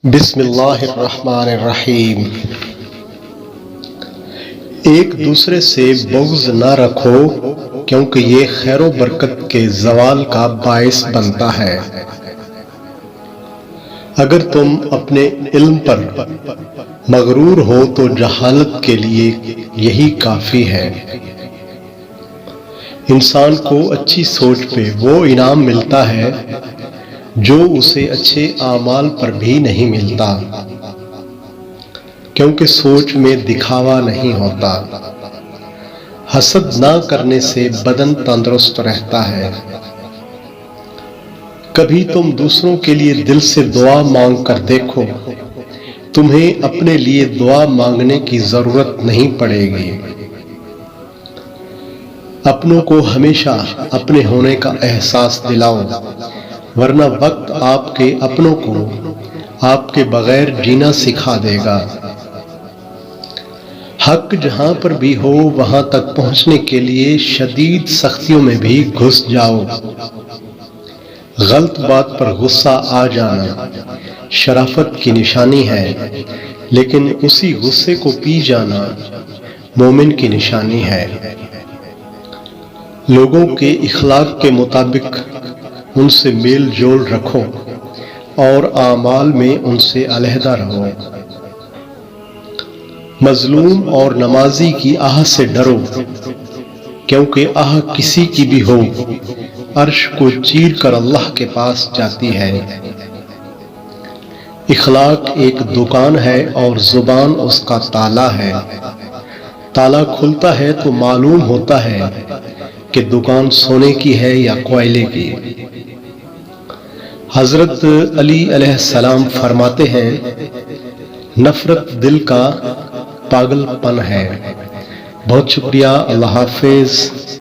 بسم اللہ الرحمن الرحیم۔ ایک دوسرے سے بغض نہ رکھو کیونکہ یہ خیر و برکت کے زوال کا باعث بنتا ہے۔ اگر تم اپنے علم پر مغرور ہو تو جہالت کے لیے یہی کافی ہے۔ انسان کو اچھی سوچ پہ وہ انعام ملتا ہے جو اسے اچھے اعمال پر بھی نہیں ملتا، کیونکہ سوچ میں دکھاوا نہیں ہوتا۔ حسد نہ کرنے سے بدن تندرست رہتا ہے۔ کبھی تم دوسروں کے لیے دل سے دعا مانگ کر دیکھو، تمہیں اپنے لیے دعا مانگنے کی ضرورت نہیں پڑے گی۔ اپنوں کو ہمیشہ اپنے ہونے کا احساس دلاؤ، ورنہ وقت آپ کے اپنوں کو آپ کے بغیر جینا سکھا دے گا۔ حق جہاں پر بھی ہو وہاں تک پہنچنے کے لیے شدید سختیوں میں بھی گھس جاؤ۔ غلط بات پر غصہ آ جانا شرافت کی نشانی ہے، لیکن اسی غصے کو پی جانا مومن کی نشانی ہے۔ لوگوں کے اخلاق کے مطابق ان سے میل جول رکھو اور اعمال میں ان سے علیحدہ رہو۔ مظلوم اور نمازی کی آہ سے ڈرو، کیونکہ آہ کسی کی بھی ہو عرش کو چیر کر اللہ کے پاس جاتی ہے۔ اخلاق ایک دکان ہے اور زبان اس کا تالا ہے۔ تالا کھلتا ہے تو معلوم ہوتا ہے کہ دکان سونے کی ہے یا کوئلے کی۔ حضرت علی علیہ السلام فرماتے ہیں، نفرت دل کا پاگل پن ہے۔ بہت شکریہ، اللہ حافظ۔